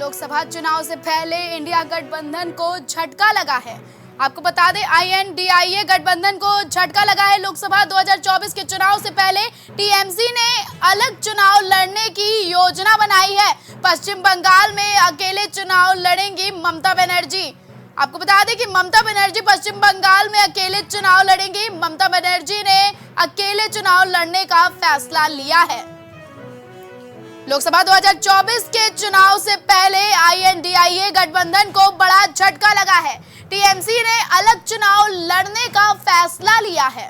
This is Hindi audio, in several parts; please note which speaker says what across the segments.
Speaker 1: लोकसभा चुनाव से पहले इंडिया गठबंधन को झटका लगा है। आपको बता दें, INDIA गठबंधन को झटका लगा है। लोकसभा 2024 के चुनाव से पहले टीएमसी ने अलग चुनाव लड़ने की योजना बनाई है। पश्चिम बंगाल में अकेले चुनाव लड़ेंगी ममता बनर्जी। आपको बता दें कि ममता बनर्जी पश्चिम बंगाल में अकेले चुनाव लड़ेंगी। ममता बनर्जी ने अकेले चुनाव लड़ने का फैसला लिया है। लोकसभा 2024 के चुनाव से पहले INDIA गठबंधन को बड़ा झटका लगा है। टीएमसी ने अलग चुनाव लड़ने का फैसला लिया है।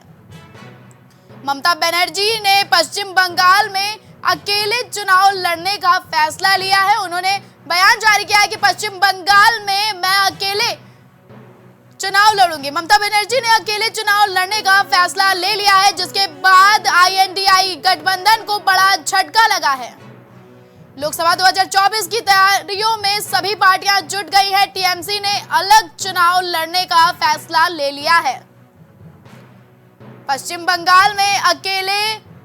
Speaker 1: ममता बनर्जी ने पश्चिम बंगाल में अकेले चुनाव लड़ने का फैसला लिया है। उन्होंने बयान जारी किया है कि पश्चिम बंगाल में मैं अकेले चुनाव लड़ूंगी। ममता बनर्जी ने अकेले चुनाव लड़ने का फैसला ले लिया है, जिसके बाद INDIA गठबंधन को बड़ा झटका लगा है। लोकसभा 2024 की तैयारियों में सभी पार्टियां जुट गई है। टीएमसी ने अलग चुनाव लड़ने का फैसला ले लिया है। पश्चिम बंगाल में अकेले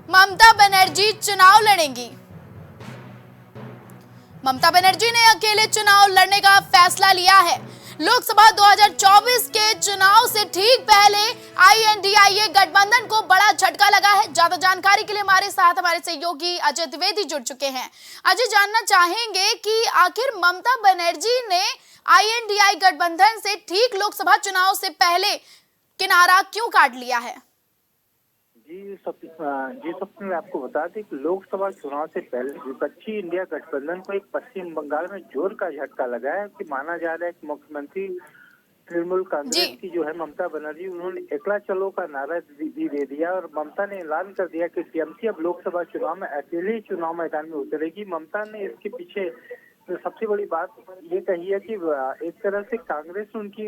Speaker 1: ममता बनर्जी चुनाव लड़ेंगी। ममता बनर्जी ने अकेले चुनाव लड़ने का फैसला लिया है। लोकसभा 2024 के चुनाव से ठीक पहले INDIA गठबंधन को बड़ा झटका लगा है। ज्यादा जानकारी के लिए हमारे साथ हमारे सहयोगी अजय द्विवेदी जुड़ चुके हैं। अजय, जानना चाहेंगे कि आखिर ममता बनर्जी ने INDIA गठबंधन से ठीक लोकसभा चुनाव से पहले किनारा क्यों काट लिया है?
Speaker 2: जी सबसे मैं आपको बता दें कि लोकसभा चुनाव से पहले विपक्षी इंडिया गठबंधन को एक पश्चिम बंगाल में जोर का झटका लगा है कि माना जा रहा है कि मुख्यमंत्री तृणमूल कांग्रेस की जो है ममता बनर्जी, उन्होंने एकला चलो का नारा भी दे दिया और ममता ने ऐलान कर दिया कि टीएमसी अब लोकसभा चुनाव में अकेले ही चुनाव मैदान में उतरेगी। ममता ने इसके पीछे तो सबसे बड़ी बात ये कही है कि एक तरह से कांग्रेस उनके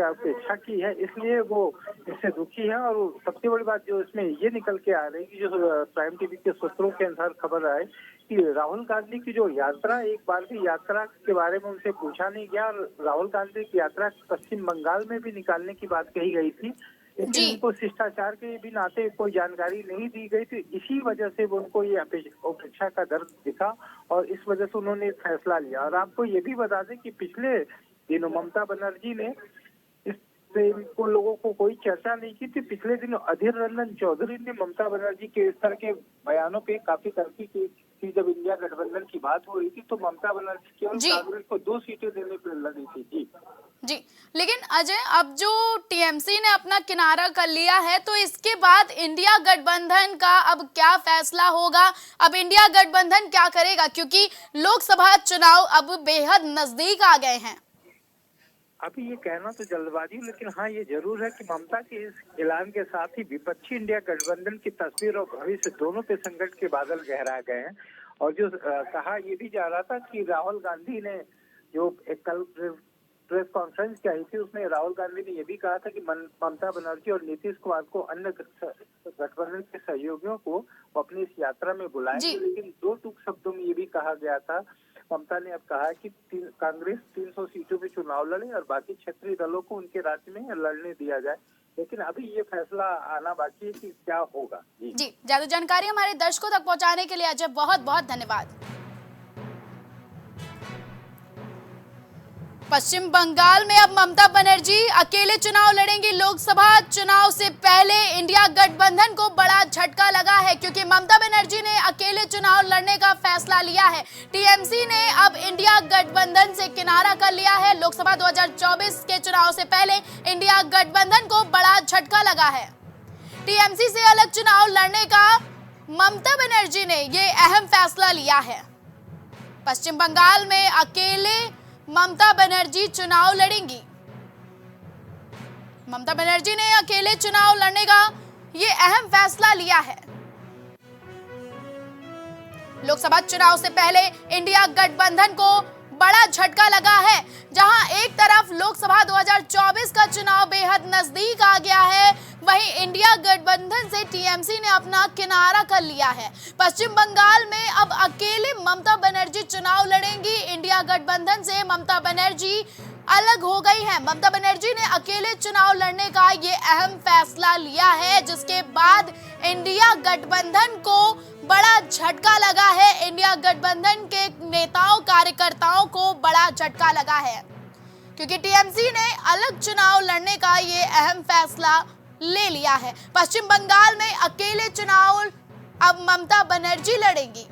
Speaker 2: अपेक्षा की है, इसलिए वो इससे दुखी है। और सबसे बड़ी बात जो इसमें ये निकल के आ रही है कि जो प्राइम टीवी के सूत्रों के अनुसार खबर आए कि राहुल गांधी की जो यात्रा, एक बार भी यात्रा के बारे में उनसे पूछा नहीं गया और राहुल गांधी की यात्रा पश्चिम बंगाल में भी निकालने की बात कही गई थी, लेकिन उनको शिष्टाचार के भी नाते कोई जानकारी नहीं दी गई थी। इसी वजह से उनको ये उपेक्षा का दर्द दिखा और इस वजह से उन्होंने फैसला लिया। और आपको ये भी बता दें कि पिछले दिनों ममता बनर्जी ने को लोगों को कोई चर्चा नहीं की थी। पिछले दिनों अधीर रंजन चौधरी ने ममता बनर्जी के इस तरह के बयानों पे काफी तनकीद की थी। जब इंडिया गठबंधन की बात हो रही थी तो ममता बनर्जी केवल कांग्रेस को 2 सीटें देने पर लगी थी।
Speaker 1: जी, लेकिन अजय, अब जो टीएमसी ने अपना किनारा कर लिया है तो इसके बाद इंडिया गठबंधन का अब क्या फैसला होगा? अब इंडिया गठबंधन क्या करेगा, क्योंकि लोकसभा चुनाव अब बेहद नजदीक आ गए हैं?
Speaker 2: अभी ये कहना तो जल्दबाजी, लेकिन हाँ ये जरूर है कि ममता के इस ऐलान के साथ ही विपक्षी इंडिया गठबंधन की तस्वीर और भविष्य दोनों पे संकट के बादल गहरा गए हैं। और जो कहा ये भी जा रहा था कि राहुल गांधी ने जो एक कल प्रेस कॉन्फ्रेंस की थी, उसमें राहुल गांधी ने यह भी कहा था कि ममता बनर्जी और नीतीश कुमार को अन्य गठबंधन के सहयोगियों को अपनी इस यात्रा में बुलाएंगे। लेकिन 2 टूक शब्दों में ये भी कहा गया था, ममता ने अब कहा कि कांग्रेस 300 सीटों पे चुनाव लड़े और बाकी क्षेत्रीय दलों को उनके राज्य में लड़ने दिया जाए। लेकिन अभी ये फैसला आना बाकी है कि क्या होगा।
Speaker 1: जी, ज्यादा जानकारी हमारे दर्शकों तक पहुंचाने के लिए अजय बहुत बहुत धन्यवाद। पश्चिम बंगाल में अब ममता बनर्जी अकेले चुनाव लड़ेंगी। लोकसभा चुनाव से पहले इंडिया गठबंधन को बड़ा झटका लगा है, क्योंकि ममता बनर्जी ने अकेले चुनाव लड़ने का फैसला लिया है। टीएमसी ने अब इंडिया गठबंधन से किनारा कर लिया है। लोकसभा 2024 के चुनाव से पहले इंडिया गठबंधन को बड़ा झटका लगा है। टीएमसी से अलग चुनाव लड़ने का ममता बनर्जी ने ये अहम फैसला लिया है। पश्चिम बंगाल में अकेले ममता बनर्जी चुनाव लड़ेंगी। ममता बनर्जी ने अकेले चुनाव लड़ने का ये अहम फैसला लिया है। लोकसभा चुनाव से पहले इंडिया गठबंधन को बड़ा झटका लगा है। जहां एक तरफ लोकसभा 2024 का चुनाव बेहद नजदीक आ गया है, वहीं इंडिया गठबंधन से टीएमसी ने अपना किनारा कर लिया है। पश्चिम बंगाल में अब अकेले ममता बनर्जी चुनाव लड़ेंगी। इंडिया गठबंधन से ममता बनर्जी अलग हो गई है। ममता बनर्जी ने अकेले चुनाव लड़ने का ये अहम फैसला लिया है, जिसके बाद इंडिया गठबंधन को बड़ा झटका लगा है। इंडिया इंडिया गठबंधन के नेताओं कार्यकर्ताओं को बड़ा झटका लगा है, क्योंकि टीएमसी ने अलग चुनाव लड़ने का ये अहम फैसला ले लिया है। पश्चिम बंगाल में अकेले चुनाव अब ममता बनर्जी लड़ेंगी।